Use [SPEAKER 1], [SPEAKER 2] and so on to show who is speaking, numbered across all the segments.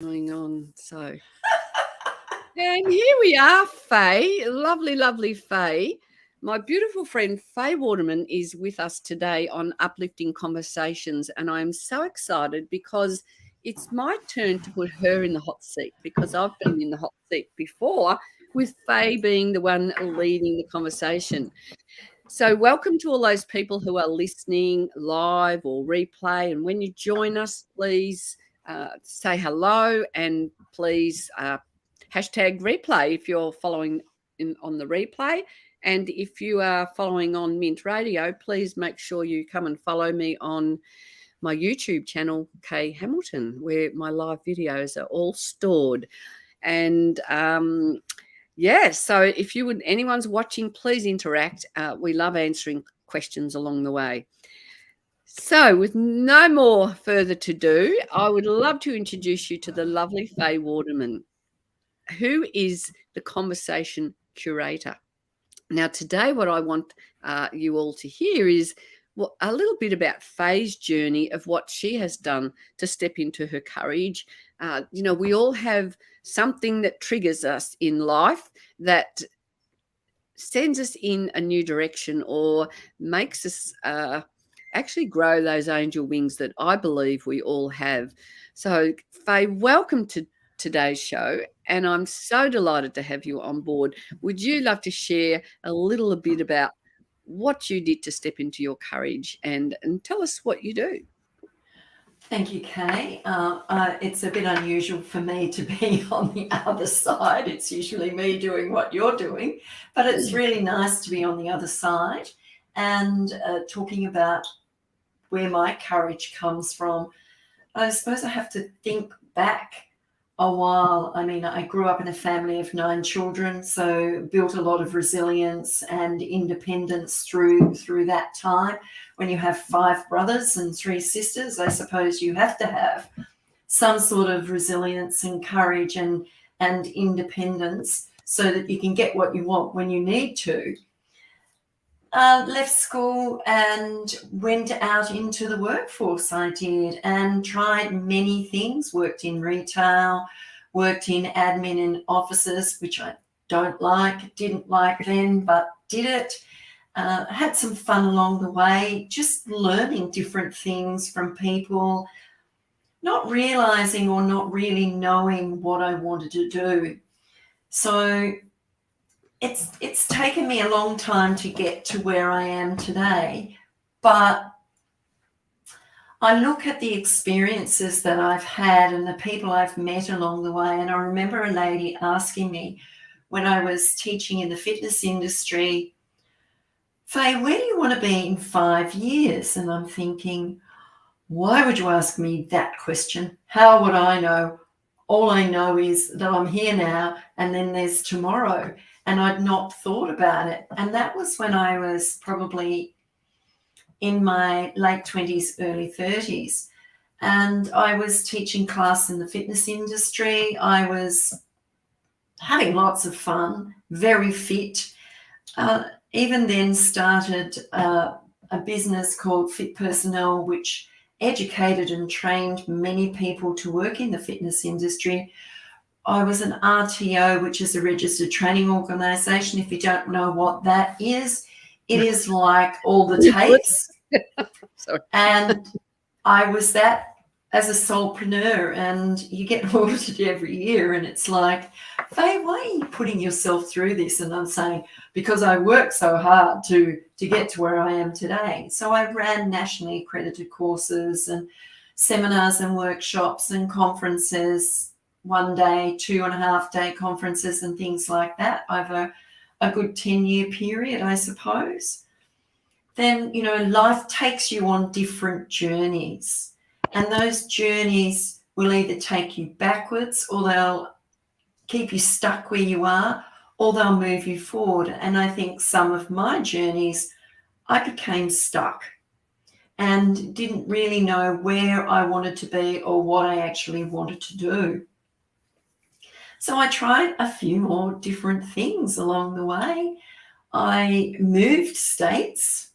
[SPEAKER 1] Going on. And here we are, Faye, lovely, lovely Faye. My beautiful friend Faye Waterman is with us today on Uplifting Conversations, and I'm so excited because it's my turn to put her in the hot seat because I've been in the hot seat before, with Faye being the one leading the conversation. So, welcome to all those people who are listening live or replay. And when you join us, please say hello and please hashtag replay if you're following on the replay. And if you are following on Mint Radio, please make sure you come and follow me on my YouTube channel, Kay Hamilton, where my live videos are all stored. And so if anyone's watching, please interact. We love answering questions along the way. So with no more further to do, I would love to introduce you to the lovely Faye Waterman, who is the Conversation Curator. Now, today what I want you all to hear is a little bit about Faye's journey of what she has done to step into her courage. We all have something that triggers us in life that sends us in a new direction or makes us actually grow those angel wings that I believe we all have. So, Faye, welcome to today's show, and I'm so delighted to have you on board. Would you love to share a little bit about what you did to step into your courage and tell us what you do?
[SPEAKER 2] Thank you, Kay. It's a bit unusual for me to be on the other side. It's usually me doing what you're doing, but it's really nice to be on the other side and talking about where my courage comes from. I suppose I have to think back a while. I mean, I grew up in a family of 9 children, so built a lot of resilience and independence through that time. When you have 5 brothers and 3 sisters, I suppose you have to have some sort of resilience and courage and independence so that you can get what you want when you need to. Left school and went out into the workforce, I did, and tried many things. Worked in retail, worked in admin in offices, which I didn't like then, but did it. Had some fun along the way, just learning different things from people, not realising or not really knowing what I wanted to do. So it's taken me a long time to get to where I am today, but I look at the experiences that I've had and the people I've met along the way, and I remember a lady asking me when I was teaching in the fitness industry, Faye, where do you want to be in 5 years? And I'm thinking, why would you ask me that question? How would I know? All I know is that I'm here now and then there's tomorrow. And I'd not thought about it. And that was when I was probably in my late 20s, early 30s. And I was teaching class in the fitness industry. I was having lots of fun, very fit. Even then started a business called Fit Personnel, which educated and trained many people to work in the fitness industry. I was an RTO, which is a registered training organisation. If you don't know what that is, it is like all the TAFEs. And I was that as a solopreneur, and you get audited every year, and it's like, Faye, why are you putting yourself through this? And I'm saying, because I worked so hard to get to where I am today. So I ran nationally accredited courses and seminars and workshops and conferences, 1 day, 2.5 day conferences and things like that over a good 10-year period, I suppose. Then, life takes you on different journeys, and those journeys will either take you backwards or they'll keep you stuck where you are, or they'll move you forward. And I think some of my journeys, I became stuck and didn't really know where I wanted to be or what I actually wanted to do. So I tried a few more different things along the way. I moved states,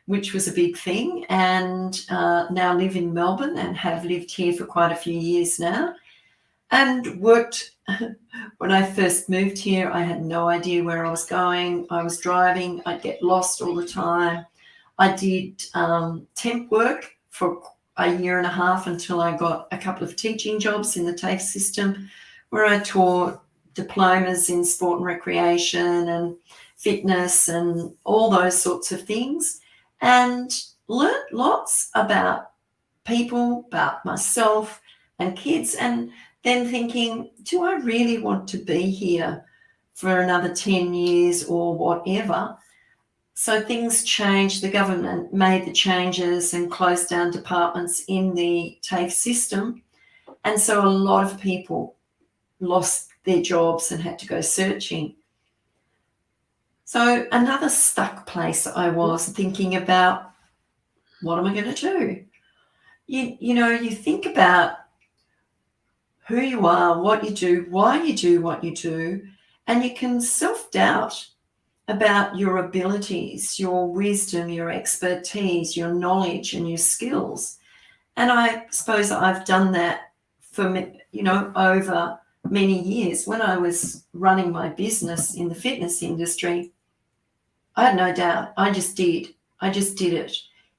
[SPEAKER 2] which was a big thing, and now live in Melbourne and have lived here for quite a few years now. and worked. When I first moved here, I had no idea where I was going. I was driving. I'd get lost all the time. I did temp work for a year and a half until I got a couple of teaching jobs in the TAFE system, where I taught diplomas in sport and recreation and fitness and all those sorts of things, and learnt lots about people, about myself and kids, and then thinking, do I really want to be here for another 10 years or whatever? So things changed. The government made the changes and closed down departments in the TAFE system. And so a lot of people lost their jobs and had to go searching. So another stuck place I was, thinking about, what am I going to do? You know, you think about who you are, what you do, why you do what you do, and you can self-doubt about your abilities, your wisdom, your expertise, your knowledge and your skills. And I suppose I've done that for, you know, over many years. When I was running my business in the fitness industry, I had no doubt. I just did it.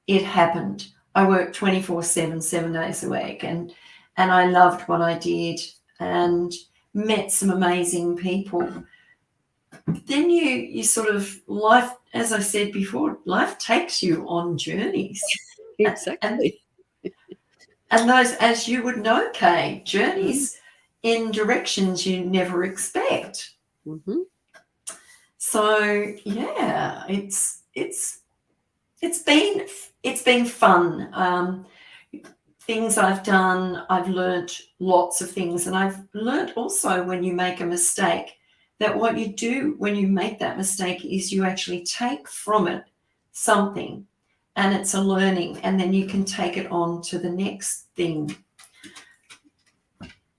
[SPEAKER 2] It happened. I worked 24/7, 7 days a week, and I loved what I did and met some amazing people. Then you sort of, life, as I said before, life takes you on journeys.
[SPEAKER 1] Exactly.
[SPEAKER 2] And those, as you would know, Kay, journeys in directions you never expect.
[SPEAKER 1] Mm-hmm.
[SPEAKER 2] So yeah, it's been fun. Things I've done, I've learnt lots of things, and I've learnt also, when you make a mistake, that what you do when you make that mistake is you actually take from it something, and it's a learning, and then you can take it on to the next thing.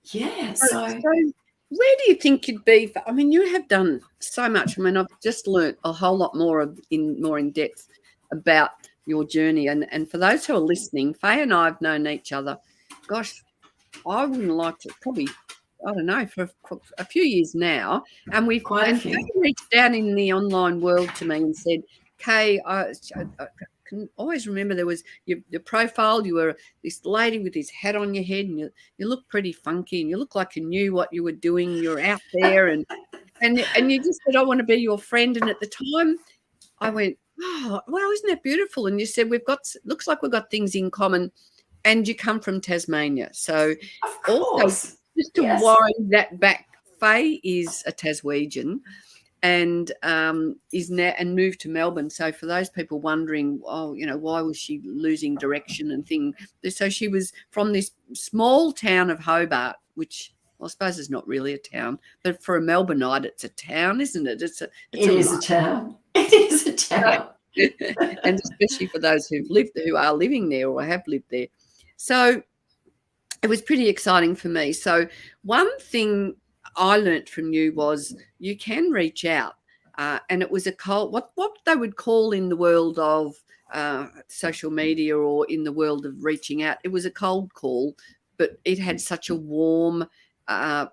[SPEAKER 2] Yeah. So
[SPEAKER 1] where do you think you'd be? I mean, you have done so much. I mean, I've just learnt a whole lot more in depth about your journey. And for those who are listening, Faye and I have known each other, gosh, I wouldn't like to, probably, I don't know, for a few years now. And we've Faye reached down in the online world to me and said, Kay, I can always remember there was your profile. You were this lady with this hat on your head, and you look pretty funky, and you look like you knew what you were doing. You're out there, and you just said, I want to be your friend. And at the time, I went, oh, well, isn't that beautiful? And you said, looks like we've got things in common, and you come from Tasmania. So also, just to wind that back, Faye is a Taswegian, and is now and moved to Melbourne. So for those people wondering, oh, you know, why was she losing direction and thing? So she was from this small town of Hobart, which I suppose is not really a town, but for a Melbourneite, it's a town, isn't it? It is a town.
[SPEAKER 2] It is a town.
[SPEAKER 1] And especially for those who are living there or have lived there. So it was pretty exciting for me. So one thing I learnt from you was you can reach out, and it was a cold, what they would call in the world of social media or in the world of reaching out, it was a cold call, but it had such a warm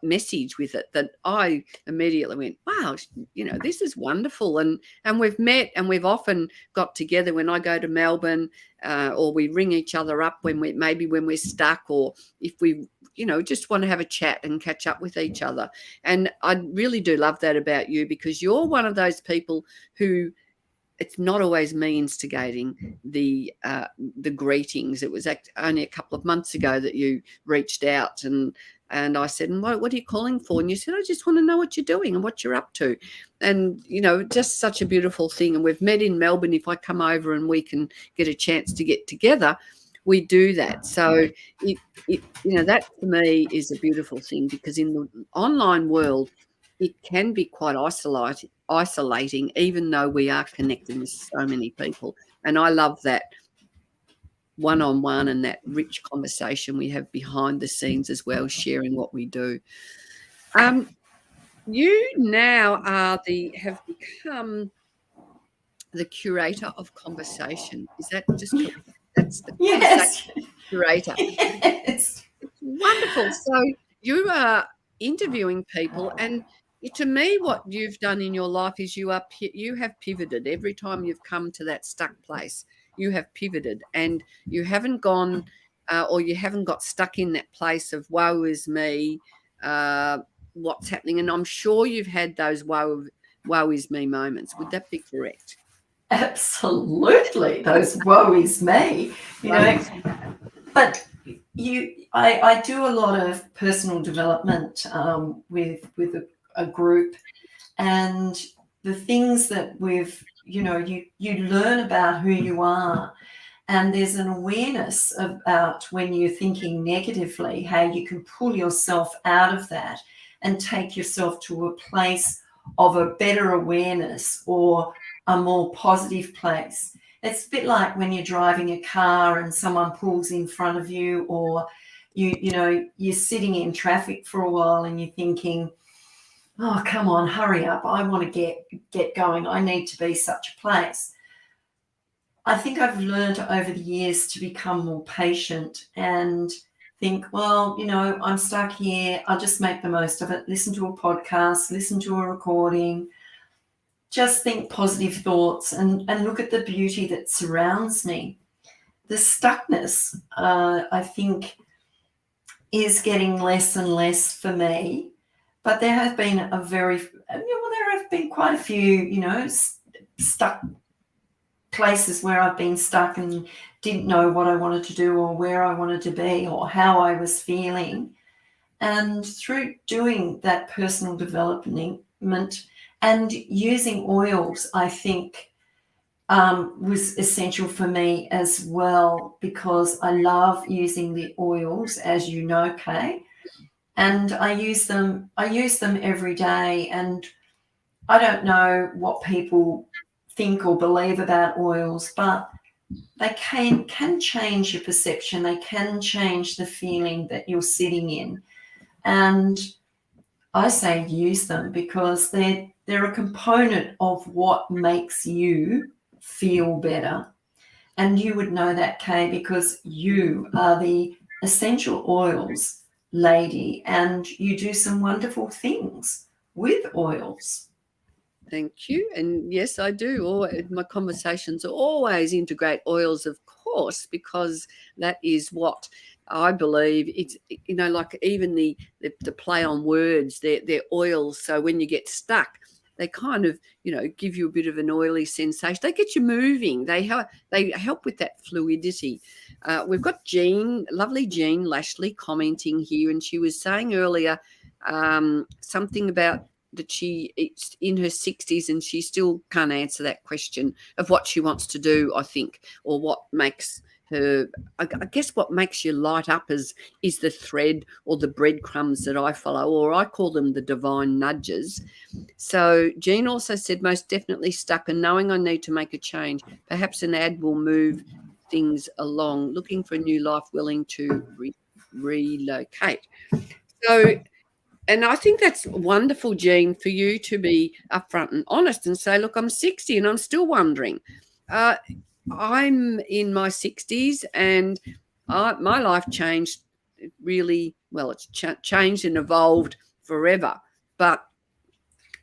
[SPEAKER 1] message with it that I immediately went, wow, you know, this is wonderful. And we've met, and we've often got together when I go to Melbourne, or we ring each other up when we're stuck, or if we, you know, just want to have a chat and catch up with each other. And I really do love that about you, because you're one of those people who, it's not always me instigating the greetings. It was only a couple of months ago that you reached out, and I said, and what are you calling for? And you said, I just want to know what you're doing and what you're up to. And, you know, just such a beautiful thing. And we've met in Melbourne. If I come over and we can get a chance to get together, we do that. So, you know, that for me is a beautiful thing, because in the online world, it can be quite isolating, even though we are connected with so many people. And I love that one-on-one and that rich conversation we have behind the scenes as well, sharing what we do. You now have become the curator of conversation. Is that just correct? That's the conversation curator.
[SPEAKER 2] Yes.
[SPEAKER 1] It's wonderful. So you are interviewing people, and to me, what you've done in your life is you have pivoted every time you've come to that stuck place. You have pivoted, and you haven't gone, or you haven't got stuck in that place of woe is me, what's happening. And I'm sure you've had those woe is me moments. Would that be correct?
[SPEAKER 2] Absolutely, those woe is me, but I do a lot of personal development with a group, and the things that you learn about who you are, and there's an awareness about when you're thinking negatively, how you can pull yourself out of that and take yourself to a place of a better awareness or a more positive place. It's a bit like when you're driving a car and someone pulls in front of you, or you're sitting in traffic for a while and you're thinking, oh, come on, hurry up. I want to get going. I need to be such a place. I think I've learned over the years to become more patient and think, well, I'm stuck here. I'll just make the most of it. Listen to a podcast, listen to a recording, just think positive thoughts and look at the beauty that surrounds me. The stuckness, I think, is getting less and less for me. But there have been there have been quite a few, stuck places where I've been stuck and didn't know what I wanted to do or where I wanted to be or how I was feeling. And through doing that personal development and using oils, I think was essential for me as well, because I love using the oils, as you know, Kay. And I use them every day. And I don't know what people think or believe about oils, but they can change your perception. They can change the feeling that you're sitting in. And I say use them because they're a component of what makes you feel better. And you would know that, Kay, because you are the essential oils lady and you do some wonderful things with oils.
[SPEAKER 1] Thank you. And yes, I do. My conversations always integrate oils, of course, because that is what I believe. It's, like even the play on words, they're oils. So when you get stuck, they kind of, give you a bit of an oily sensation. They get you moving. They help with that fluidity. We've got lovely Jean Lashley commenting here, and she was saying earlier something about that it's in her 60s and she still can't answer that question of what she wants to do, I think, or what makes her, I guess what makes you light up is the thread or the breadcrumbs that I follow, or I call them the divine nudges. So Jean also said, most definitely stuck and knowing I need to make a change. Perhaps an ad will move things along, looking for a new life, willing to relocate. So, and I think that's wonderful, Jean, for you to be upfront and honest and say, look, I'm 60 and I'm still wondering. I'm in my 60s and my life changed really, well, it's changed and evolved forever. But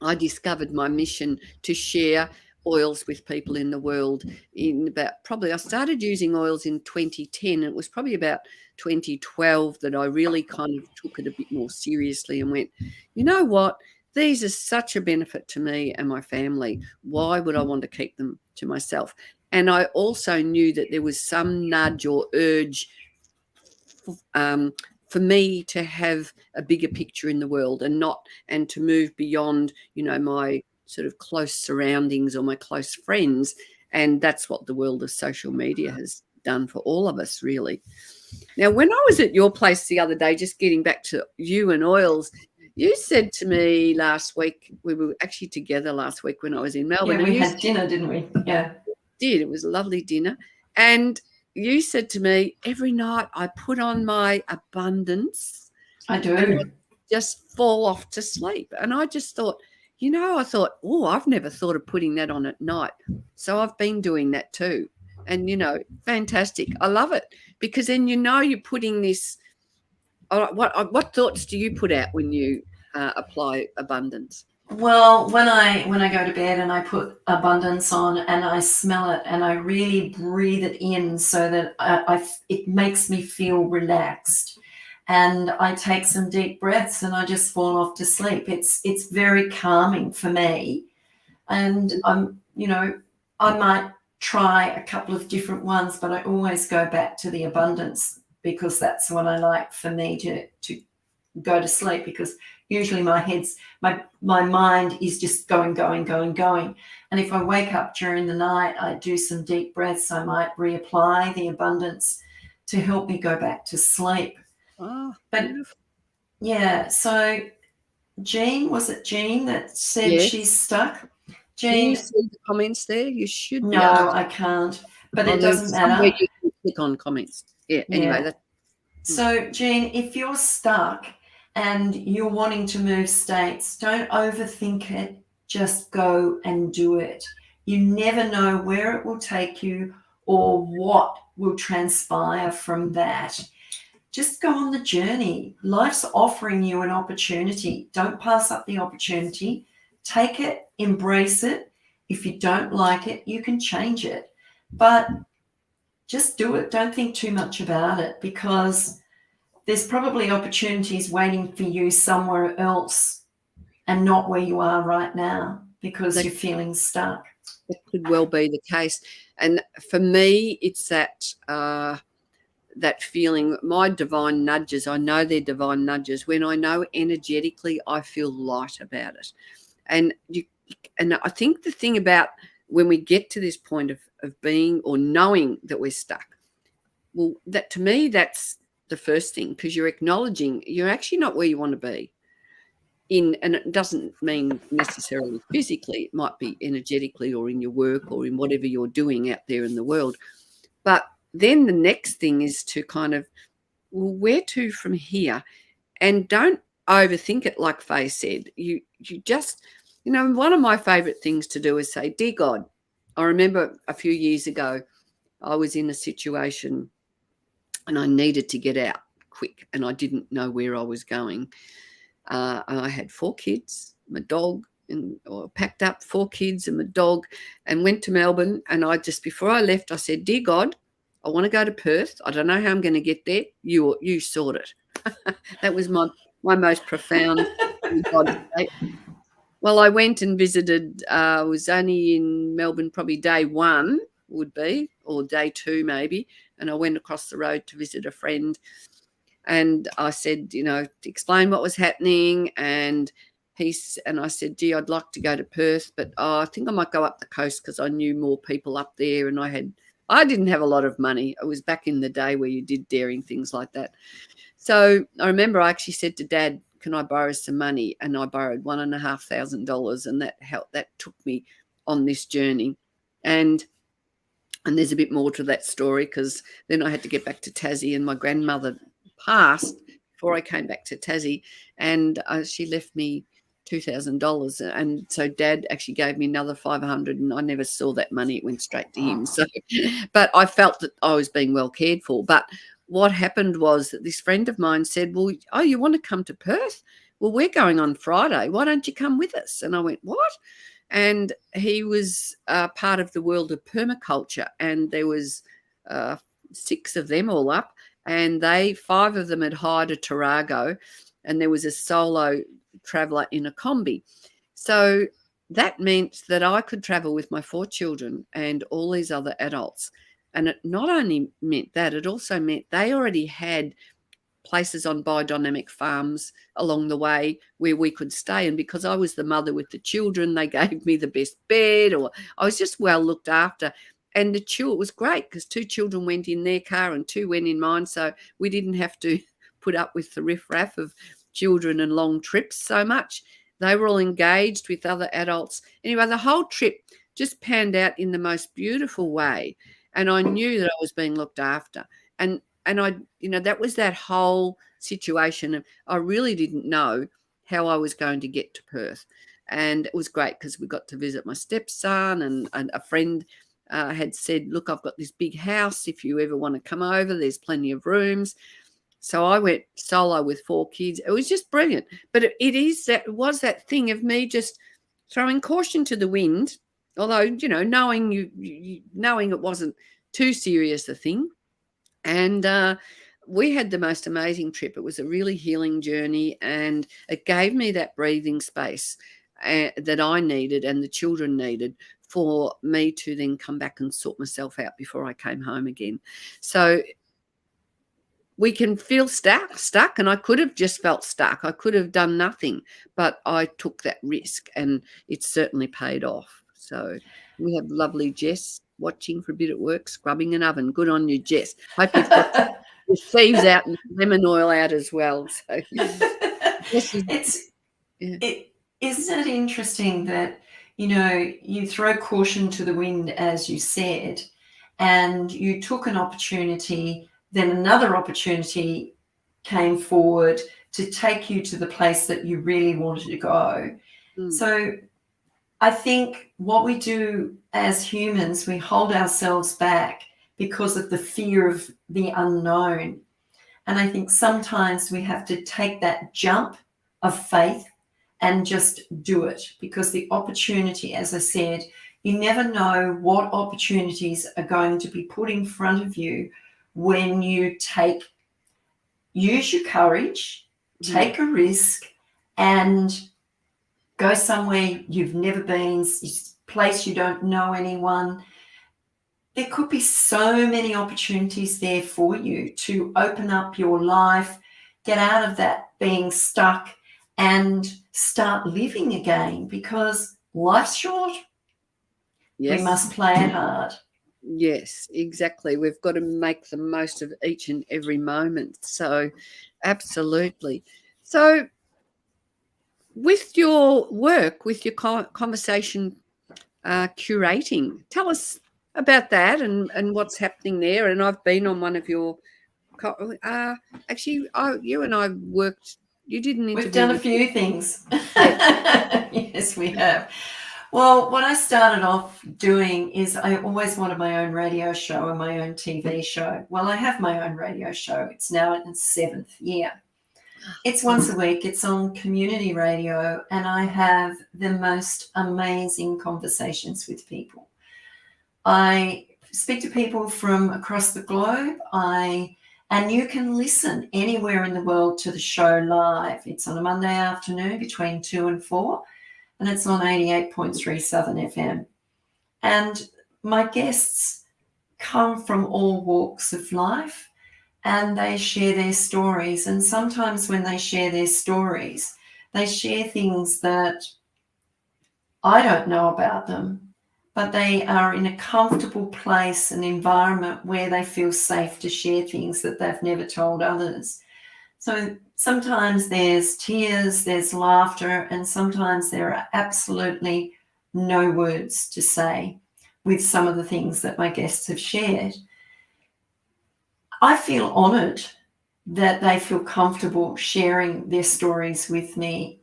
[SPEAKER 1] I discovered my mission to share oils with people in the world I started using oils in 2010. It was probably about 2012 that I really kind of took it a bit more seriously and went, you know what? These are such a benefit to me and my family. Why would I want to keep them to myself? And I also knew that there was some nudge or urge for me to have a bigger picture in the world and to move beyond, my sort of close surroundings or my close friends. And that's what the world of social media has done for all of us, really. Now, when I was at your place the other day, just getting back to you and oils, you said to me last week, we were actually together last week when I was in Melbourne.
[SPEAKER 2] Yeah, we had dinner, didn't we? Yeah.
[SPEAKER 1] Did. It was a lovely dinner. And you said to me, every night I put on my abundance.
[SPEAKER 2] I do.
[SPEAKER 1] And I just fall off to sleep. And I just thought, oh, I've never thought of putting that on at night. So I've been doing that too. And, fantastic. I love it because then you're putting this All right, what thoughts do you put out when you apply abundance?
[SPEAKER 2] Well, when I go to bed and I put abundance on and I smell it and I really breathe it in so that it makes me feel relaxed, and I take some deep breaths and I just fall off to sleep. It's very calming for me, and I might try a couple of different ones, but I always go back to the abundance because that's what I like for me to go to sleep, because usually my mind is just going. And if I wake up during the night, I do some deep breaths. I might reapply the abundance to help me go back to sleep.
[SPEAKER 1] Oh,
[SPEAKER 2] But
[SPEAKER 1] beautiful.
[SPEAKER 2] yeah, so Jean, was it Jean that said
[SPEAKER 1] Yes.
[SPEAKER 2] she's stuck?
[SPEAKER 1] Can you
[SPEAKER 2] Jean,
[SPEAKER 1] see the comments there? You should be able
[SPEAKER 2] no,
[SPEAKER 1] to.
[SPEAKER 2] I can't. But
[SPEAKER 1] Oh,
[SPEAKER 2] it doesn't
[SPEAKER 1] there's somewhere
[SPEAKER 2] matter.
[SPEAKER 1] you can click on comments. Yeah. Anyway,
[SPEAKER 2] Yeah.
[SPEAKER 1] that's
[SPEAKER 2] So, Jean, if you're stuck and you're wanting to move states, don't overthink it. Just go and do it. You never know where it will take you or what will transpire from that. Just go on the journey. Life's offering you an opportunity. Don't pass up the opportunity. Take it, embrace it. If you don't like it, you can change it. But just do it. Don't think too much about it, because there's probably opportunities waiting for you somewhere else and not where you are right now because
[SPEAKER 1] that,
[SPEAKER 2] you're feeling stuck.
[SPEAKER 1] that could well be the case. And for me, it's that feeling, my divine nudges, I know they're divine nudges. When I know energetically, I feel light about it. And I think the thing about when we get to this point of being or knowing that we're stuck, well, that to me, that's the first thing, because you're acknowledging you're actually not where you want to be. And it doesn't mean necessarily physically, it might be energetically or in your work or in whatever you're doing out there in the world. But then the next thing is to kind of, well, where to from here? And don't overthink it, like Faye said. You just, one of my favourite things to do is say, dear God, I remember a few years ago, I was in a situation and I needed to get out quick and I didn't know where I was going. I had 4 kids, my dog, and I packed up 4 kids and my dog and went to Melbourne. And before I left, I said, dear God, I want to go to Perth. I don't know how I'm going to get there. You sort it. That was my most profound God state. Well, I went and visited, I was only in Melbourne probably day 1 would be, or day 2 maybe, and I went across the road to visit a friend. And I said, to explain what was happening, and I said, gee, I'd like to go to Perth, but I think I might go up the coast because I knew more people up there, and I didn't have a lot of money. It was back in the day where you did daring things like that. So I remember I actually said to Dad, can I borrow some money? And I borrowed $1,500, and that helped. That took me on this journey. And there's a bit more to that story, because then I had to get back to Tassie, and my grandmother passed before I came back to Tassie, and she left me $2,000, and so Dad actually gave me another $500, and I never saw that money. It went straight to him. So, but I felt that I was being well cared for. But what happened was that this friend of mine said, well, oh, you want to come to Perth? Well, we're going on Friday. Why don't you come with us? And I went, what? And he was part of the world of permaculture, and there was 6 of them all up, and 5 of them had hired a Tarago, and there was a solo traveller in a combi. So that meant that I could travel with my 4 children and all these other adults. And it not only meant that, it also meant they already had places on biodynamic farms along the way where we could stay. And because I was the mother with the children, they gave me the best bed, or I was just well looked after. And it was great because 2 children went in their car and 2 went in mine. So we didn't have to put up with the riffraff of children and long trips so much. They were all engaged with other adults. Anyway, the whole trip just panned out in the most beautiful way. And I knew that I was being looked after. And I, that was that whole situation. And I really didn't know how I was going to get to Perth. And it was great because we got to visit my stepson, and a friend had said, look, I've got this big house. If you ever want to come over, there's plenty of rooms. So I went solo with 4 kids. It was just brilliant. But it was that thing of me just throwing caution to the wind, although, knowing knowing it wasn't too serious a thing. And we had the most amazing trip. It was a really healing journey, and it gave me that breathing space that I needed and the children needed for me to then come back and sort myself out before I came home again. So we can feel stuck, and I could have just felt stuck. I could have done nothing, but I took that risk, and it certainly paid off. So we have lovely Jess watching for a bit at work, scrubbing an oven. Good on you, Jess. Hope you've got your thieves out and lemon oil out as well. So
[SPEAKER 2] Isn't it interesting that, you throw caution to the wind, as you said, and you took an opportunity, then another opportunity came forward to take you to the place that you really wanted to go. So I think what we do as humans, we hold ourselves back because of the fear of the unknown. And I think sometimes we have to take that jump of faith and just do it, because the opportunity, as I said, you never know what opportunities are going to be put in front of you when you use your courage, take a risk, and go somewhere you've never been, place you don't know anyone. There could be so many opportunities there for you to open up your life, get out of that being stuck, and start living again, because life's short.
[SPEAKER 1] Yes.
[SPEAKER 2] We must play it hard.
[SPEAKER 1] Yes, exactly. We've got to make the most of each and every moment. So absolutely. So with your work, with your conversation curating, tell us about that and what's happening there. And I've been on one of your actually, you and I worked. You did an interview.
[SPEAKER 2] We've done a few things. Yes, we have. Well, what I started off doing is I always wanted my own radio show and my own TV show. Well, I have my own radio show. It's now in its 7th year. It's once a week. It's on community radio, and I have the most amazing conversations with people. I speak to people from across the globe. And you can listen anywhere in the world to the show live. It's on a Monday afternoon between 2 and 4, and it's on 88.3 Southern FM. And my guests come from all walks of life, and they share their stories. And sometimes when they share their stories, they share things that I don't know about them, but they are in a comfortable place, an environment where they feel safe to share things that they've never told others. So sometimes there's tears, there's laughter, and sometimes there are absolutely no words to say with some of the things that my guests have shared. I feel honoured that they feel comfortable sharing their stories with me.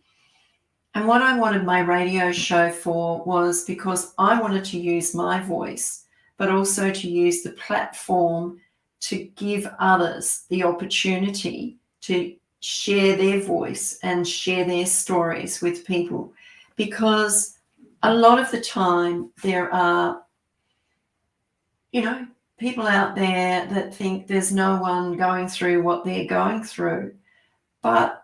[SPEAKER 2] And what I wanted my radio show for was because I wanted to use my voice, but also to use the platform to give others the opportunity to share their voice and share their stories with people. Because a lot of the time there are, people out there that think there's no one going through what they're going through. But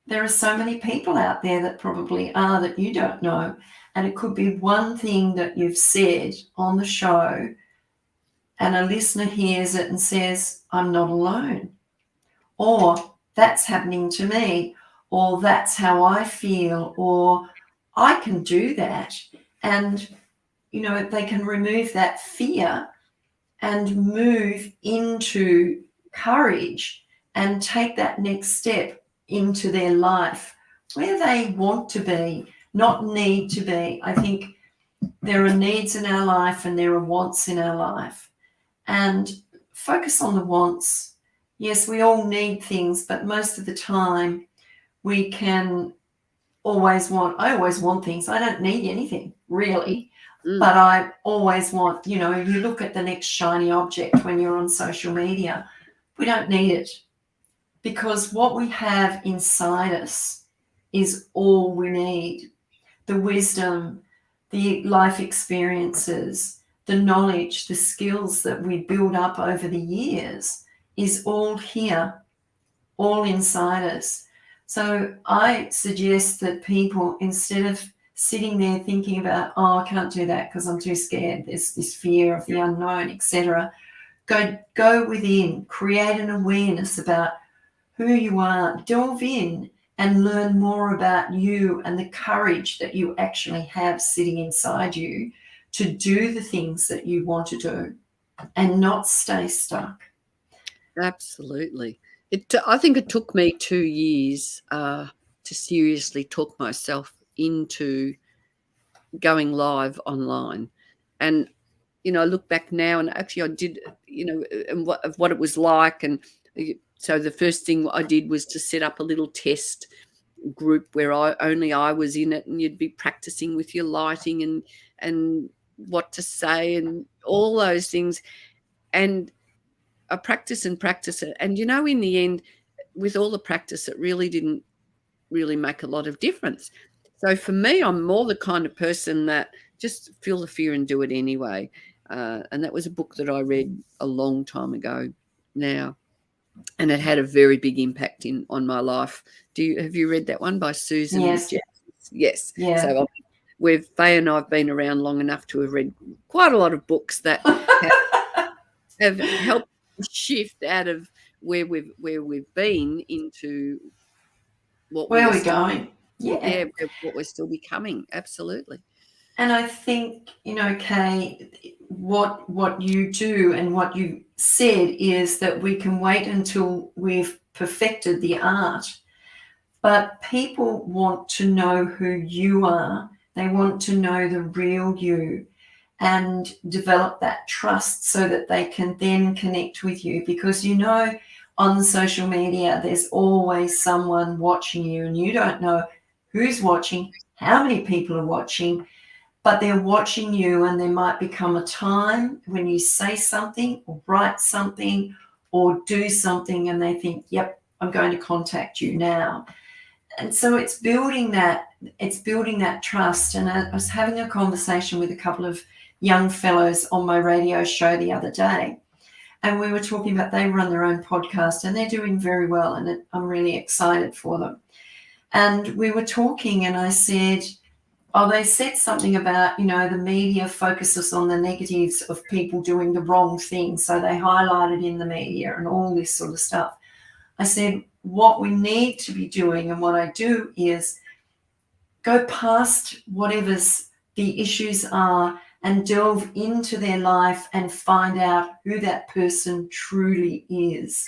[SPEAKER 2] there are so many people out there that probably are that you don't know. And it could be one thing that you've said on the show and a listener hears it and says, I'm not alone. Or that's happening to me. Or that's how I feel. Or I can do that. And, they can remove that fear and move into courage and take that next step into their life where they want to be, not need to be. I think there are needs in our life and there are wants in our life. And focus on the wants. Yes, we all need things, but most of the time we can I always want things. I don't need anything, really. But I always want, you look at the next shiny object when you're on social media. We don't need it. because what we have inside us is all we need. The wisdom, the life experiences, the knowledge, the skills that we build up over the years is all here, all inside us. So I suggest that people, instead of sitting there thinking about, oh, I can't do that because I'm too scared, there's this fear of the unknown, etc., go within, create an awareness about who you are, delve in and learn more about you and the courage that you actually have sitting inside you to do the things that you want to do and not stay stuck.
[SPEAKER 1] Absolutely. I think it took me 2 years to seriously talk myself into going live online. And, I look back now, and actually I did, and what it was like. And so the first thing I did was to set up a little test group where I was in it, and you'd be practicing with your lighting and what to say and all those things. And I practice and practice it. And, in the end, with all the practice, it really didn't really make a lot of difference. So for me, I'm more the kind of person that just feel the fear and do it anyway. And that was a book that I read a long time ago now, and it had a very big impact on my life. Have you read that one by Susan?
[SPEAKER 2] Yes.
[SPEAKER 1] Yes.
[SPEAKER 2] Yeah.
[SPEAKER 1] So Faye and I have been around long enough to have read quite a lot of books that have helped shift out of where we've been into
[SPEAKER 2] where we're going.
[SPEAKER 1] Yeah, what we're still becoming. Absolutely.
[SPEAKER 2] And I think, Kay, what you do and what you said is that we can wait until we've perfected the art. But people want to know who you are. They want to know the real you and develop that trust so that they can then connect with you. Because, on social media, there's always someone watching you, and you don't know who's watching, how many people are watching, but they're watching you, and there might become a time when you say something or write something or do something and they think, yep, I'm going to contact you now. And so it's building that trust. And I was having a conversation with a couple of young fellows on my radio show the other day, and we were talking about, they run their own podcast and they're doing very well, and I'm really excited for them. And we were talking, and I said, they said something about, the media focuses on the negatives of people doing the wrong thing, so they highlight it in the media and all this sort of stuff. I said, what we need to be doing, and what I do, is go past whatever's the issues are and delve into their life and find out who that person truly is,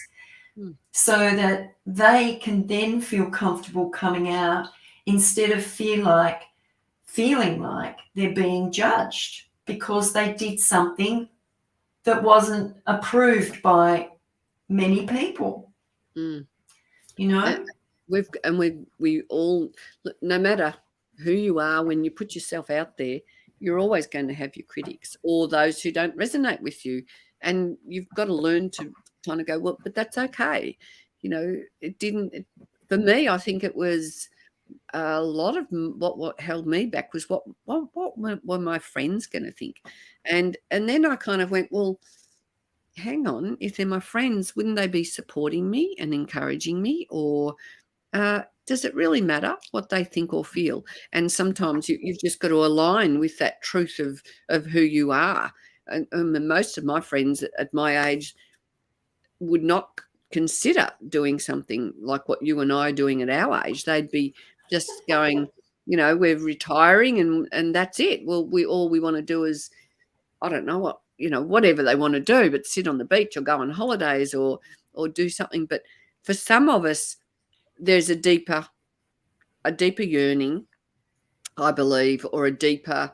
[SPEAKER 2] so that they can then feel comfortable coming out instead of feeling like they're being judged because they did something that wasn't approved by many people.
[SPEAKER 1] We all, no matter who you are, when you put yourself out there, you're always going to have your critics or those who don't resonate with you, and you've got to learn to kind of go, well, but that's okay. It didn't. For me, I think it was a lot of what held me back was what were my friends going to think, and then I kind of went, well, hang on, if they're my friends, wouldn't they be supporting me and encouraging me, or does it really matter what they think or feel? And sometimes you've just got to align with that truth of who you are. And most of my friends at my age would not consider doing something like what you and I are doing at our age. They'd be just going, we're retiring and that's it. Well, all we want to do is, I don't know what, whatever they want to do, but sit on the beach or go on holidays or do something. But for some of us, there's a deeper yearning, I believe, or a deeper,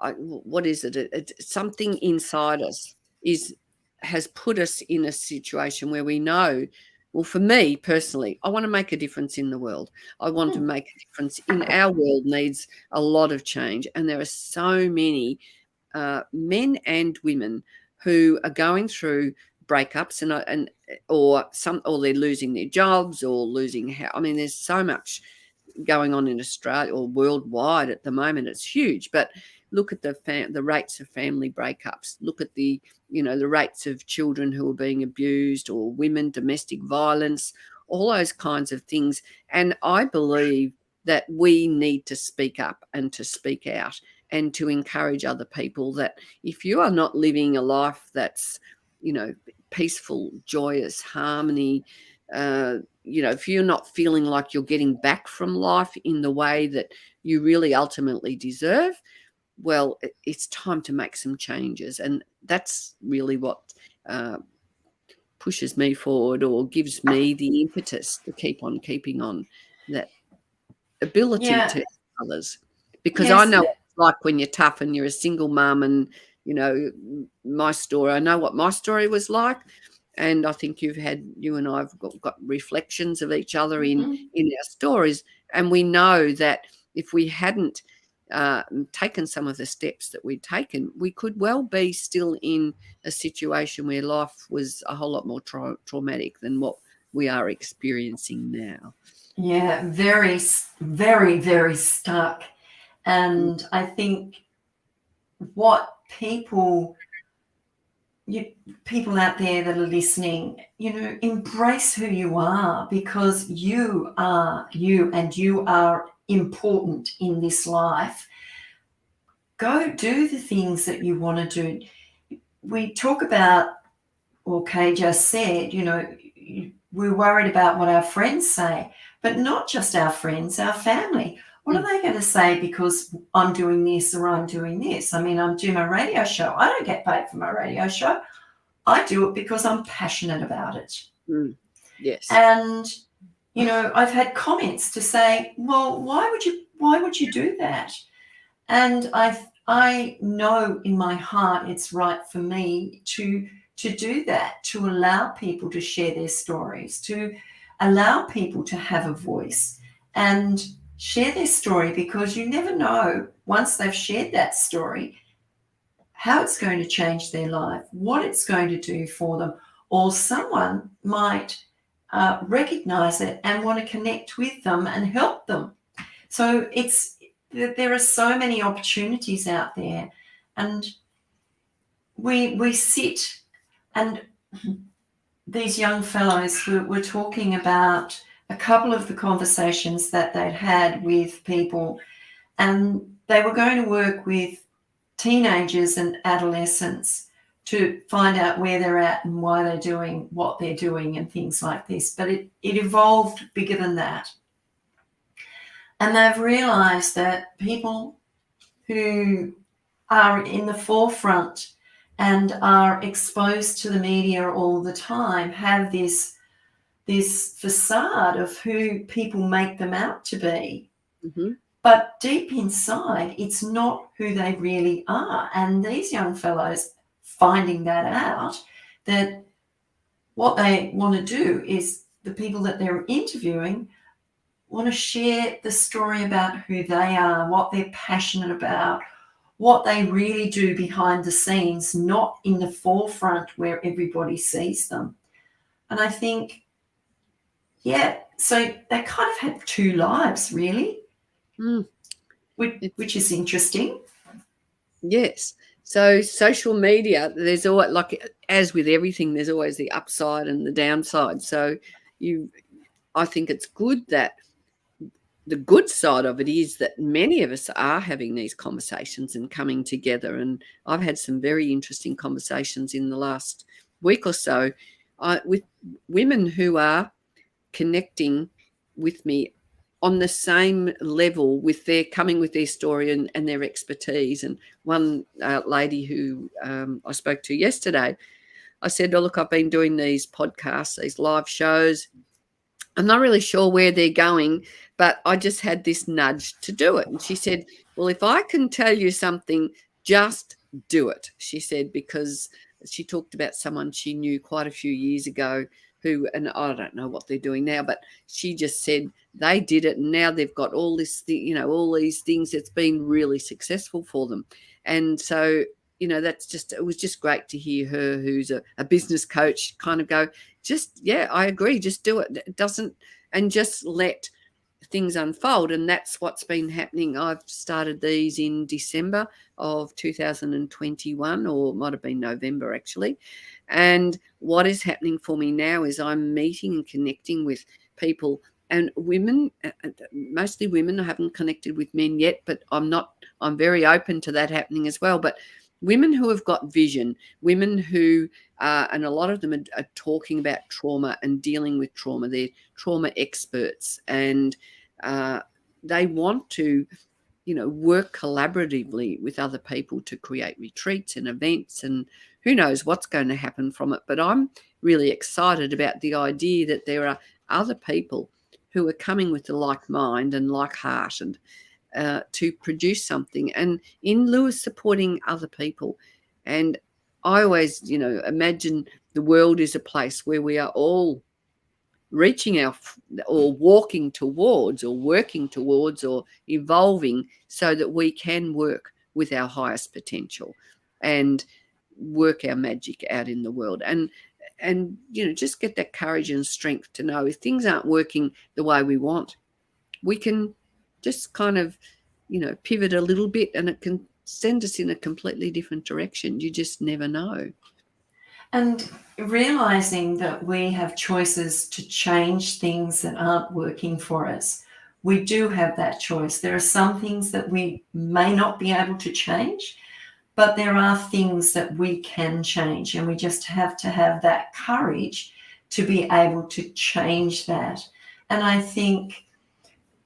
[SPEAKER 1] what is it? It's something inside us has put us in a situation where we know, well, for me personally, I want to make a difference in the world. I want to make a difference in our world. Needs a lot of change. And there are so many men and women who are going through breakups or they're losing their jobs or losing I mean, there's so much going on in Australia or worldwide at the moment. It's huge. But look at the rates of family breakups. Look at the rates of children who are being abused, or women, domestic violence, all those kinds of things. And I believe that we need to speak up and to speak out and to encourage other people that if you are not living a life that's, peaceful, joyous, harmony, if you're not feeling like you're getting back from life in the way that you really ultimately deserve, well, it's time to make some changes. And that's really what pushes me forward, or gives me the impetus to keep on keeping on, that ability to help others. Because I know what it's like when you're tough and you're a single mum, and my story, I know what my story was like, and I think you and I have got reflections of each other in our stories, and we know that if we hadn't taken some of the steps that we'd taken, we could well be still in a situation where life was a whole lot more traumatic than what we are experiencing now.
[SPEAKER 2] Yeah, very, very, very stuck. And I think what people out there that are listening, embrace who you are, because you are you, and you are important in this life. Go do the things that you want to do. We talk about, well, Kay just said, we're worried about what our friends say, but not just our friends, our family. What are they going to say because I'm doing this or I'm doing this? I mean, I'm doing my radio show. I don't get paid for my radio show. I do it because I'm passionate about it.
[SPEAKER 1] Yes.
[SPEAKER 2] And, I've had comments to say, well, why would you do that? And I know in my heart it's right for me to do that, to allow people to share their stories, to allow people to have a voice and share their story, because you never know, once they've shared that story, how it's going to change their life, what it's going to do for them, or someone might recognize it and want to connect with them and help them. So there are so many opportunities out there, and we sit, and these young fellows were talking about a couple of the conversations that they'd had with people, and they were going to work with teenagers and adolescents to find out where they're at and why they're doing what they're doing and things like this. But it evolved bigger than that. And they've realized that people who are in the forefront and are exposed to the media all the time have this facade of who people make them out to be.
[SPEAKER 1] Mm-hmm.
[SPEAKER 2] But deep inside, it's not who they really are. And these young fellows finding that out, that what they want to do is, the people that they're interviewing want to share the story about who they are, what they're passionate about, what they really do behind the scenes, not in the forefront where everybody sees them. And I think, so they kind of had two lives, really. Which is interesting.
[SPEAKER 1] Yes. So social media, there's always, like as with everything, there's always the upside and the downside. So I think it's good that the good side of it is that many of us are having these conversations and coming together. And I've had some very interesting conversations in the last week or so with women who are connecting with me on the same level, with their coming with their story and their expertise. And one lady who I spoke to yesterday, I said, oh, look, I've been doing these podcasts, these live shows. I'm not really sure where they're going, but I just had this nudge to do it. And she said, well, if I can tell you something, just do it. She said, because she talked about someone she knew quite a few years ago who, and I don't know what they're doing now, but she just said they did it, and now they've got all this, all these things that's been really successful for them. And so that's just, it was just great to hear her, who's a business coach, kind of go, just, yeah, I agree, just do it. It doesn't, and just let things unfold. And that's what's been happening. I've started these in December of 2021, or it might have been November actually. And what is happening for me now is I'm meeting and connecting with people and women, mostly women. I haven't connected with men yet, but I'm very open to that happening as well. But women who have got vision, women who, and a lot of them are talking about trauma and dealing with trauma. They're trauma experts, and they want to, work collaboratively with other people to create retreats and events, and who knows what's going to happen from it. But I'm really excited about the idea that there are other people who are coming with the like mind and like heart, and to produce something, and in lieu of supporting other people. And I always, imagine the world is a place where we are all reaching our, or walking towards, or working towards, or evolving, so that we can work with our highest potential and work our magic out in the world. And just get that courage and strength to know if things aren't working the way we want, we can just kind of, pivot a little bit, and it can send us in a completely different direction. You just never know.
[SPEAKER 2] And realizing that we have choices to change things that aren't working for us. We do have that choice. There are some things that we may not be able to change, but there are things that we can change, and we just have to have that courage to be able to change that. And I think,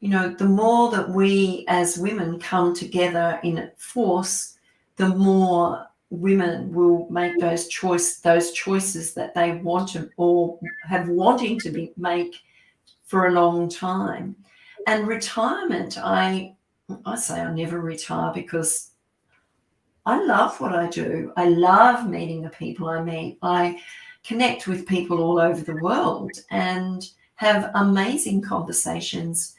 [SPEAKER 2] the more that we as women come together in force, the more women will make those choices that they want to, or have wanting to make for a long time. And retirement, I say I never retire, because I love what I do. I love meeting the people I meet. I connect with people all over the world and have amazing conversations.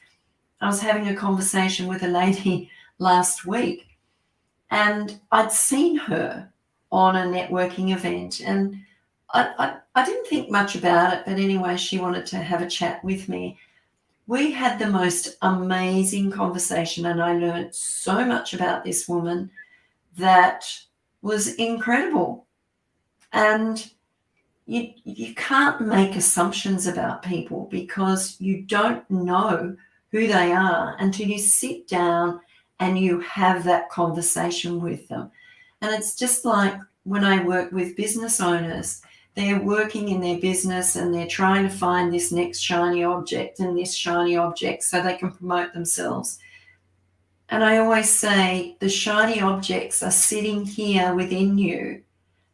[SPEAKER 2] I was having a conversation with a lady last week, and I'd seen her on a networking event, and I didn't think much about it, but anyway, she wanted to have a chat with me. We had the most amazing conversation, and I learned so much about this woman that was incredible. And you can't make assumptions about people, because you don't know who they are until you sit down and you have that conversation with them. And it's just like when I work with business owners, they're working in their business and they're trying to find this next shiny object and this shiny object so they can promote themselves. And I always say, the shiny objects are sitting here within you.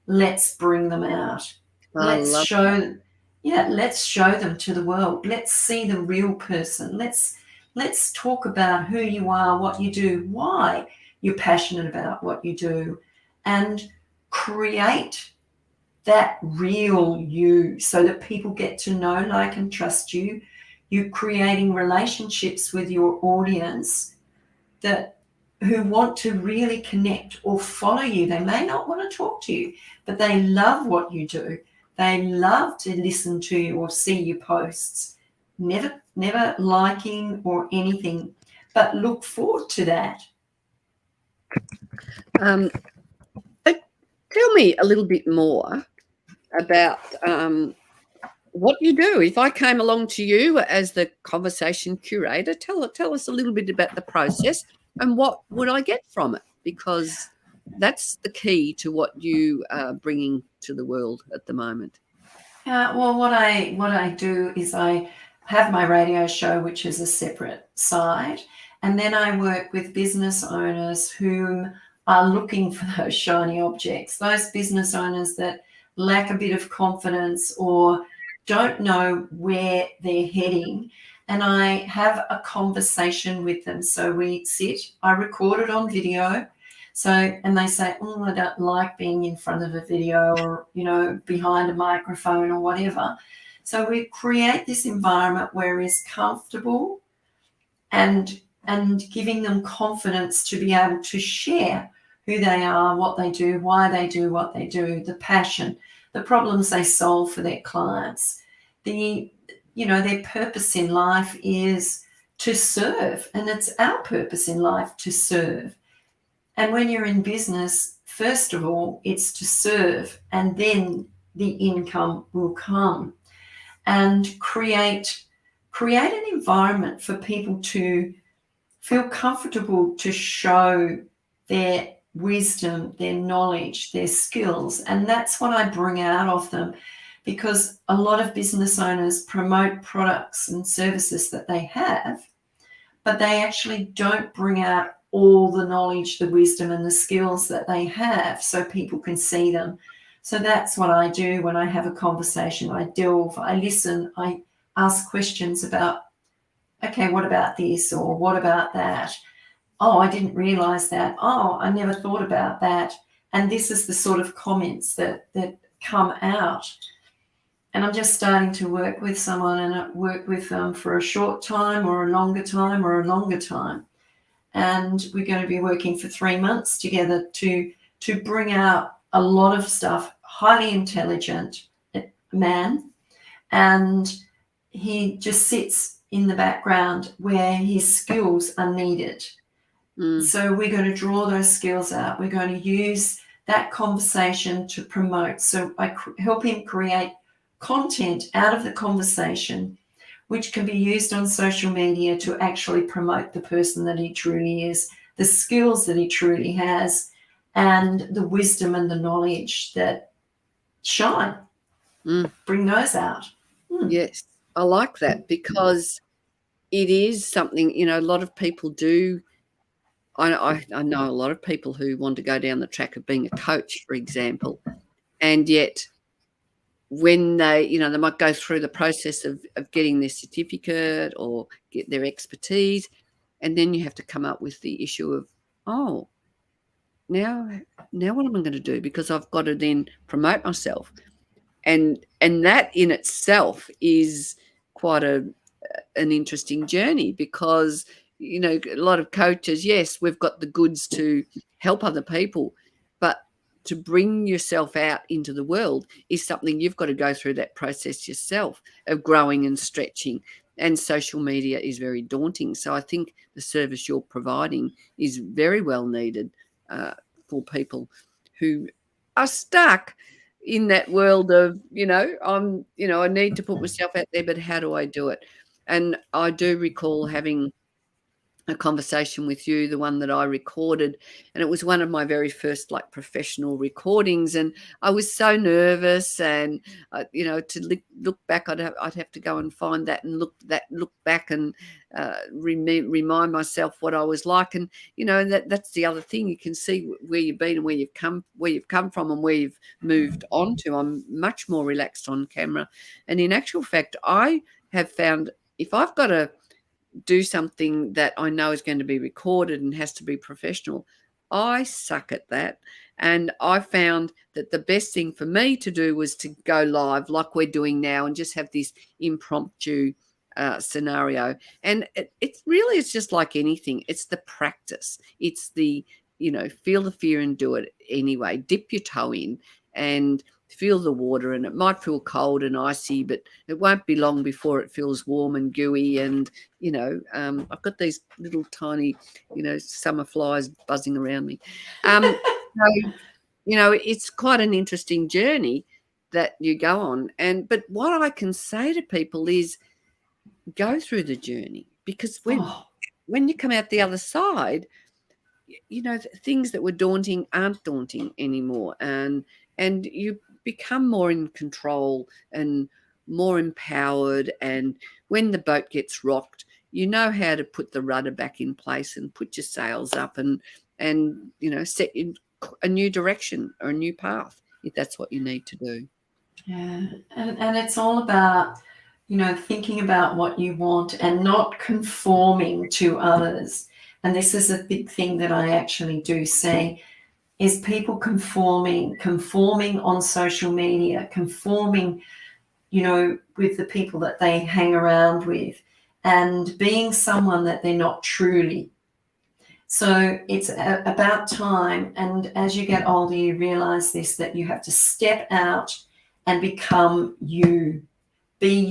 [SPEAKER 2] Let's bring them out. Let's show them to the world. Let's see the real person. Let's talk about who you are, what you do, why you're passionate about what you do, and create that real you, so that people get to know, like, and trust you. You're creating relationships with your audience who want to really connect or follow you. They may not want to talk to you, but they love what you do. They love to listen to you or see your posts. Never liking or anything, but look forward to that.
[SPEAKER 1] Tell me a little bit more about what you do. If I came along to you as the conversation curator, tell us a little bit about the process and what would I get from it, because that's the key to what you are bringing to the world at the moment.
[SPEAKER 2] Well, what I do is I have my radio show, which is a separate side, and then I work with business owners who are looking for those shiny objects, those business owners that lack a bit of confidence or don't know where they're heading. And I have a conversation with them. So we sit, I record it on video. So, and they say, oh, I don't like being in front of a video or, behind a microphone or whatever. So we create this environment where it's comfortable and giving them confidence to be able to share who they are, what they do, why they do what they do, the passion, the problems they solve for their clients. Their purpose in life is to serve, and it's our purpose in life to serve. And when you're in business, first of all, it's to serve, and then the income will come. And create an environment for people to feel comfortable to show their wisdom, their knowledge, their skills. And that's what I bring out of them, because a lot of business owners promote products and services that they have, but they actually don't bring out all the knowledge, the wisdom, and the skills that they have so people can see them. So that's what I do when I have a conversation. I delve, I listen, I ask questions about, okay, what about this, or what about that? Oh, I didn't realize that. Oh, I never thought about that. And this is the sort of comments that come out. And I'm just starting to work with someone, and I work with them for a short time or a longer time or a longer time. And we're going to be working for 3 months together to bring out a lot of stuff. Highly intelligent man, and he just sits in the background where his skills are needed. So we're going to draw those skills out. We're going to use that conversation to promote. So I help him create content out of the conversation, which can be used on social media to actually promote the person that he truly is, the skills that he truly has, and the wisdom and the knowledge that shine. Bring those out.
[SPEAKER 1] Yes, I like that, because it is something, a lot of people do. I know a lot of people who want to go down the track of being a coach, for example, and yet when they might go through the process of getting their certificate or get their expertise, and then you have to come up with the issue of, oh, now what am I going to do? Because I've got to then promote myself. And that in itself is quite an interesting journey, because a lot of coaches, yes, we've got the goods to help other people, but to bring yourself out into the world is something you've got to go through that process yourself of growing and stretching. And social media is very daunting. So I think the service you're providing is very well needed for people who are stuck in that world of, I need to put myself out there, but how do I do it? And I do recall having a conversation with you, the one that I recorded, and it was one of my very first professional recordings, and I was so nervous, and to look back, I'd have to go and find that and look back and remind myself what I was like. And that's the other thing, you can see where you've been and where you've come from and where you've moved on to. I'm much more relaxed on camera, and in actual fact, I have found if I've got to do something that I know is going to be recorded and has to be professional, I suck at that. And I found that the best thing for me to do was to go live like we're doing now and just have this impromptu scenario. And it's just like anything. It's the practice. It's the, feel the fear and do it anyway. Dip your toe in and feel the water, and it might feel cold and icy, but it won't be long before it feels warm and gooey. And I've got these little tiny summer flies buzzing around me. So it's quite an interesting journey that you go on. But what I can say to people is go through the journey, because when you come out the other side, things that were daunting aren't daunting anymore, and you become more in control and more empowered. And when the boat gets rocked, you know how to put the rudder back in place and put your sails up and set in a new direction or a new path, if that's what you need to do.
[SPEAKER 2] Yeah, and it's all about thinking about what you want and not conforming to others. And this is a big thing that I actually do see, is people conforming on social media, conforming, with the people that they hang around with, and being someone that they're not truly. So it's about time. And as you get older, you realize this, that you have to step out and become you. Be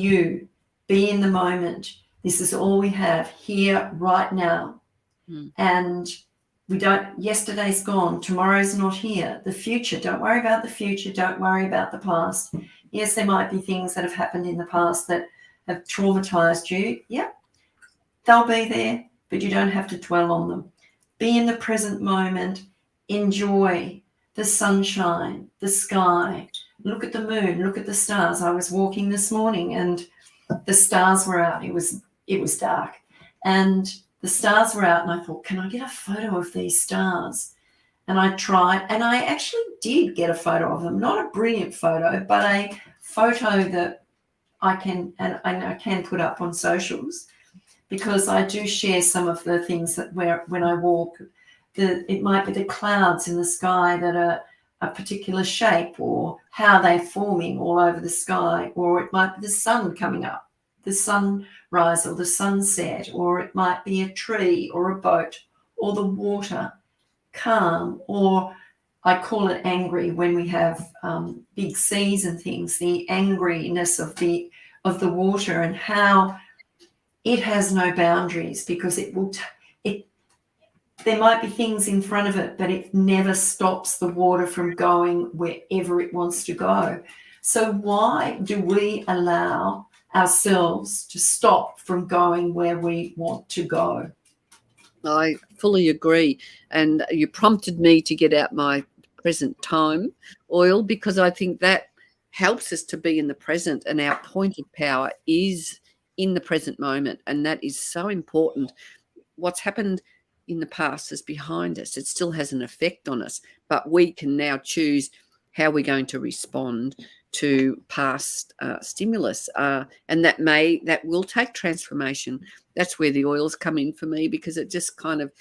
[SPEAKER 2] in the moment. This is all we have here right now. And we don't, yesterday's gone, tomorrow's not here. The future, don't worry about the future, don't worry about the past. Yes, there might be things that have happened in the past that have traumatized you. Yep, they'll be there, but you don't have to dwell on them. Be in the present moment. Enjoy the sunshine, the sky. Look at the moon, look at the stars. I was walking this morning and the stars were out. It was dark. And the stars were out, and I thought, can I get a photo of these stars? And I tried, and I actually did get a photo of them. Not a brilliant photo, but a photo that I can put up on socials, because I do share some of the things that when I walk, it might be the clouds in the sky that are a particular shape, or how they're forming all over the sky, or it might be the sun coming up, the sunrise or the sunset, or it might be a tree or a boat, or the water, calm, or I call it angry when we have big seas and things, the angriness of the water, and how it has no boundaries, because there might be things in front of it, but it never stops the water from going wherever it wants to go. So why do we allow ourselves to stop from going where we want to go?
[SPEAKER 1] I fully agree. And you prompted me to get out my present time oil, because I think that helps us to be in the present, and our point of power is in the present moment. And that is so important. What's happened in the past is behind us. It still has an effect on us, but we can now choose how we're going to respond to past stimulus, and that will take transformation. That's where the oils come in for me, because it just kind of,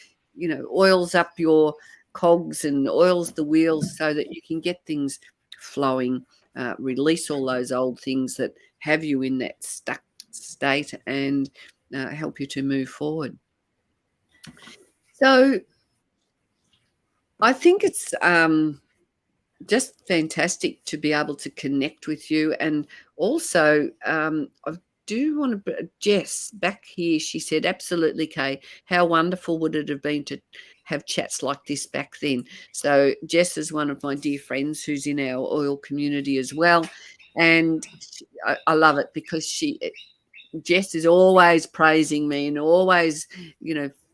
[SPEAKER 1] oils up your cogs and oils the wheels so that you can get things flowing, release all those old things that have you in that stuck state, and help you to move forward. So I think it's just fantastic to be able to connect with you. And also, I do want to, Jess, back here, she said, absolutely, Kay, how wonderful would it have been to have chats like this back then? So Jess is one of my dear friends who's in our oil community as well. And I love it, because Jess is always praising me and always,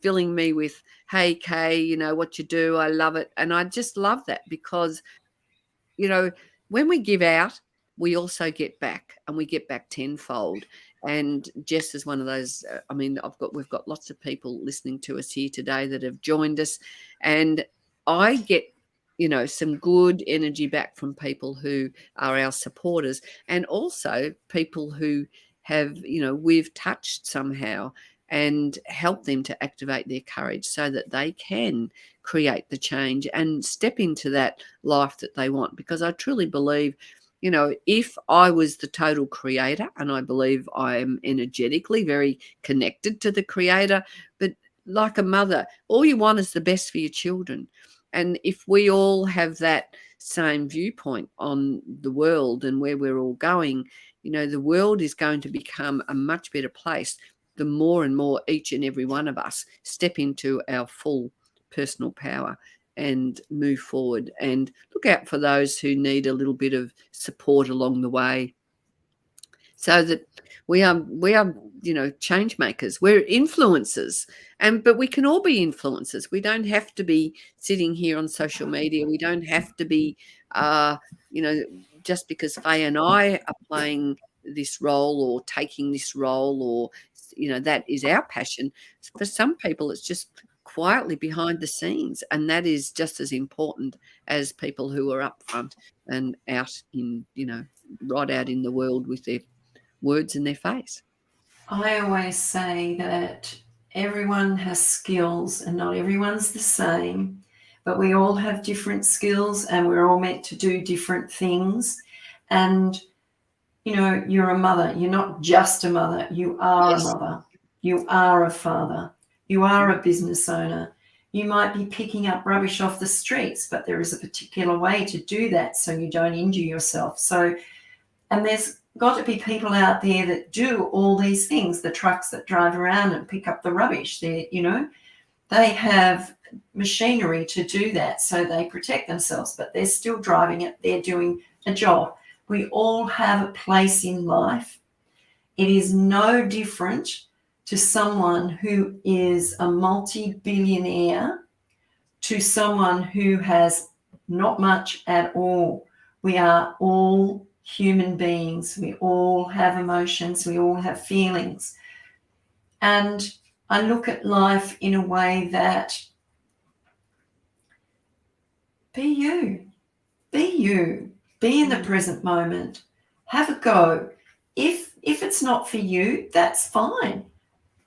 [SPEAKER 1] filling me with, hey, Kay, what you do, I love it. And I just love that, because, when we give out, we also get back, and we get back tenfold. And Jess is one of those, we've got lots of people listening to us here today that have joined us, and I get, some good energy back from people who are our supporters, and also people who have, we've touched somehow and help them to activate their courage so that they can create the change and step into that life that they want. Because I truly believe, if I was the total creator, and I believe I am energetically very connected to the creator, but like a mother, all you want is the best for your children. And if we all have that same viewpoint on the world and where we're all going, the world is going to become a much better place the more and more each and every one of us step into our full personal power and move forward, and look out for those who need a little bit of support along the way, so that we are change makers. We're influencers, but we can all be influencers. We don't have to be sitting here on social media. We don't have to be just because Faye and I are playing this role or taking this role, or that is our passion. For some people, it's just quietly behind the scenes, and that is just as important as people who are up front and out in, right out in the world with their words in their face.
[SPEAKER 2] I always say that everyone has skills, and not everyone's the same, but we all have different skills, and we're all meant to do different things. And you're a mother. You're not just a mother. You are a mother. You are a father. You are a business owner. You might be picking up rubbish off the streets, but there is a particular way to do that so you don't injure yourself. So, and there's got to be people out there that do all these things, the trucks that drive around and pick up the rubbish. They have machinery to do that, so they protect themselves, but they're still driving it. They're doing a job. We all have a place in life. It is no different to someone who is a multi-billionaire to someone who has not much at all. We are all human beings. We all have emotions. We all have feelings. And I look at life in a way that be you, be in the present moment, have a go. If it's not for you, that's fine.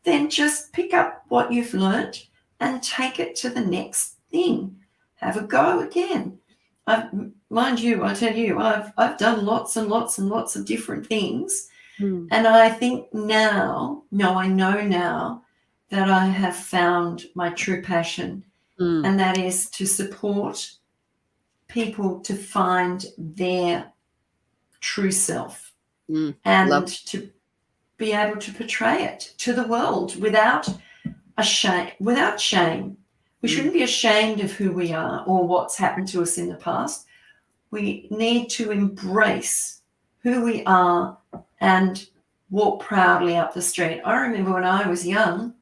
[SPEAKER 2] Then just pick up what you've learnt and take it to the next thing. Have a go again. Mind you, I tell you, I've done lots and lots and lots of different things. And I think I know now that I have found my true passion, and that is to support people to find their true self and to be able to portray it to the world without shame. We shouldn't be ashamed of who we are or what's happened to us in the past. We need to embrace who we are and walk proudly up the street. I remember when I was young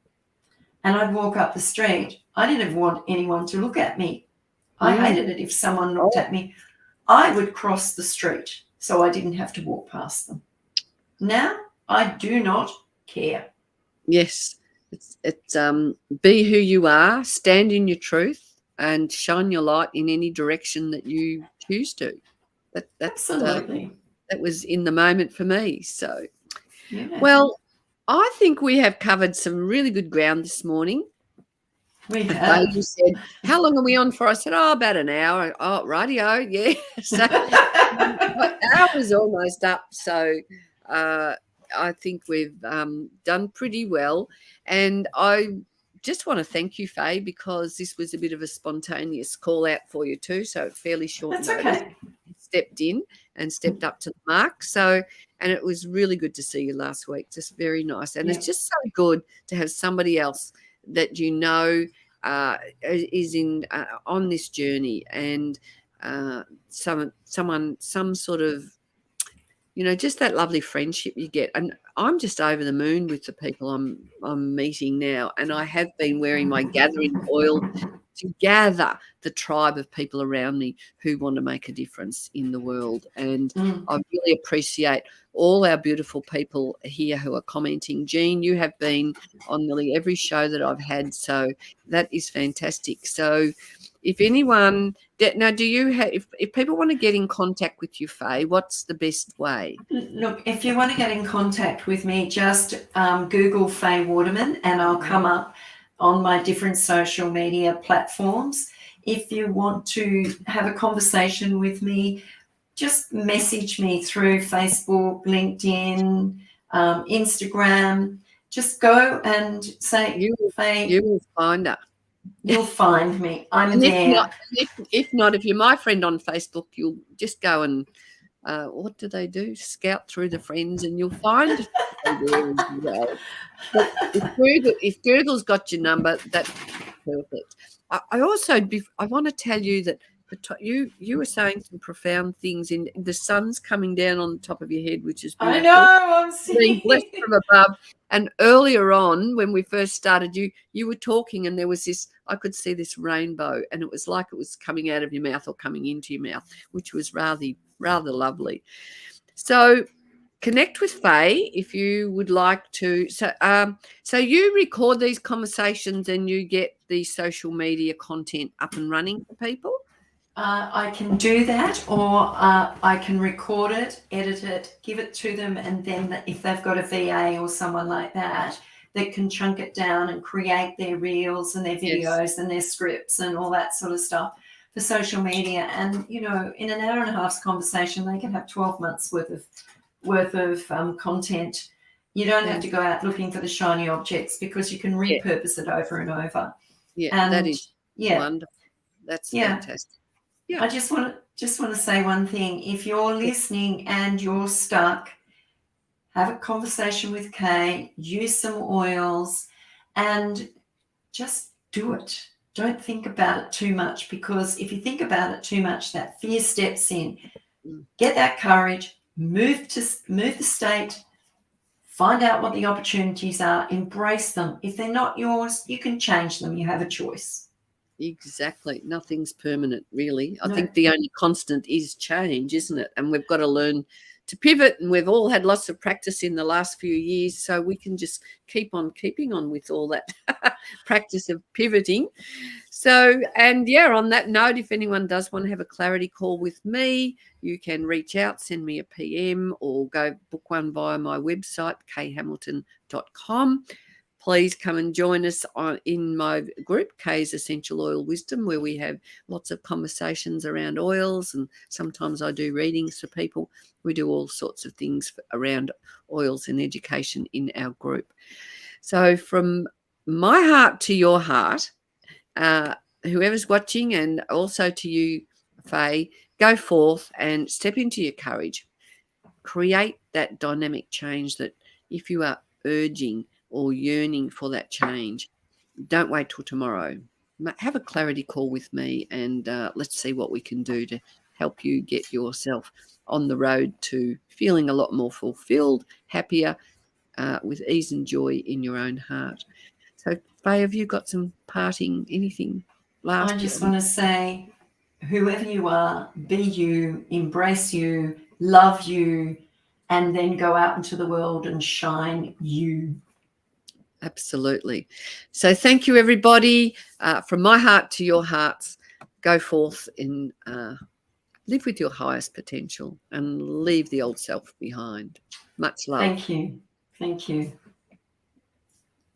[SPEAKER 2] and I'd walk up the street, I didn't want anyone to look at me. I hated it if someone looked at me. I would cross the street so I didn't have to walk past them. Now I do not care.
[SPEAKER 1] Yes. It's be who you are, stand in your truth, and shine your light in any direction that you choose to.
[SPEAKER 2] Absolutely.
[SPEAKER 1] That was in the moment for me. So,
[SPEAKER 2] yeah.
[SPEAKER 1] Well, I think we have covered some really good ground this morning.
[SPEAKER 2] We have.
[SPEAKER 1] You said, how long are we on for? I said, about an hour. Oh, rightio, yeah. So my hour was almost up. So I think we've done pretty well. And I just want to thank you, Faye, because this was a bit of a spontaneous call out for you too. So fairly short
[SPEAKER 2] That's
[SPEAKER 1] notice.
[SPEAKER 2] Okay.
[SPEAKER 1] You stepped in and stepped up to the mark. So, and it was really good to see you last week. Just very nice. And it's just so good to have somebody else that you know is in on this journey, and some sort of, just that lovely friendship you get. And I'm just over the moon with the people I'm meeting now, and I have been wearing my gathering oil to gather the tribe of people around me who want to make a difference in the world. And I really appreciate all our beautiful people here who are commenting. Jean, you have been on nearly every show that I've had, so that is fantastic. So if anyone now, do you have, if people want to get in contact with you, Faye, what's the best way?
[SPEAKER 2] Look, if you want to get in contact with me, just Google FAYE WATERMAN and I'll come up on my different social media platforms. If you want to have a conversation with me, just message me through Facebook, LinkedIn, Instagram. Just go and say, Faye.
[SPEAKER 1] You will find her.
[SPEAKER 2] You'll find me. I'm
[SPEAKER 1] and
[SPEAKER 2] there.
[SPEAKER 1] If not, if you're my friend on Facebook, you'll just go and what do they do? Scout through the friends, and you'll find it there as well. But if Google's got your number, that's perfect. I also I want to tell you that you were saying some profound things. In the sun's coming down on the top of your head, which is beautiful.
[SPEAKER 2] I know. I'm
[SPEAKER 1] being blessed from above. And earlier on, when we first started, you were talking, and there was this. I could see this rainbow, and it was like it was coming out of your mouth or coming into your mouth, which was rather lovely. So connect with Faye if you would like to. So you record these conversations and you get the social media content up and running for people?
[SPEAKER 2] I can do that, or I can record it, edit it, give it to them, and then if they've got a VA or someone like that can chunk it down and create their reels and their videos and their scripts and all that sort of stuff for social media. And, in an hour and a half's conversation, they can have 12 months worth of content. You don't have to go out looking for the shiny objects because you can repurpose it over and over.
[SPEAKER 1] Yeah, and that is
[SPEAKER 2] Yeah.
[SPEAKER 1] Wonderful. That's
[SPEAKER 2] Yeah.
[SPEAKER 1] fantastic. Yeah.
[SPEAKER 2] I just want to say one thing. If you're listening and you're stuck, have a conversation with Kay, use some oils, and just do it. Don't think about it too much, because if you think about it too much, that fear steps in. Get that courage, move the state, find out what the opportunities are, embrace them. If they're not yours, you can change them. You have a choice.
[SPEAKER 1] Exactly. Nothing's permanent, really. I
[SPEAKER 2] No.
[SPEAKER 1] think the only constant is change, isn't it? And we've got to learn to pivot, and we've all had lots of practice in the last few years, so we can just keep on keeping on with all that practice of pivoting. So, and yeah, on that note, if anyone does want to have a clarity call with me, you can reach out, send me a PM, or go book one via my website, khamilton.com. Please come and join us in my group, Kay's Essential Oil Wisdom, where we have lots of conversations around oils, and sometimes I do readings for people. We do all sorts of things around oils and education in our group. So from my heart to your heart, whoever's watching, and also to you, Faye, go forth and step into your courage. Create that dynamic change that if you are urging or yearning for that change, don't wait till tomorrow. Have a clarity call with me, and let's see what we can do to help you get yourself on the road to feeling a lot more fulfilled, happier, with ease and joy in your own heart. So, Faye, have you got some parting anything last?
[SPEAKER 2] I just want to say, whoever you are, be you, embrace you, love you, and then go out into the world and shine you.
[SPEAKER 1] Absolutely. So thank you, everybody. From my heart to your hearts, go forth and live with your highest potential and leave the old self behind. Much love.
[SPEAKER 2] Thank you. Thank you.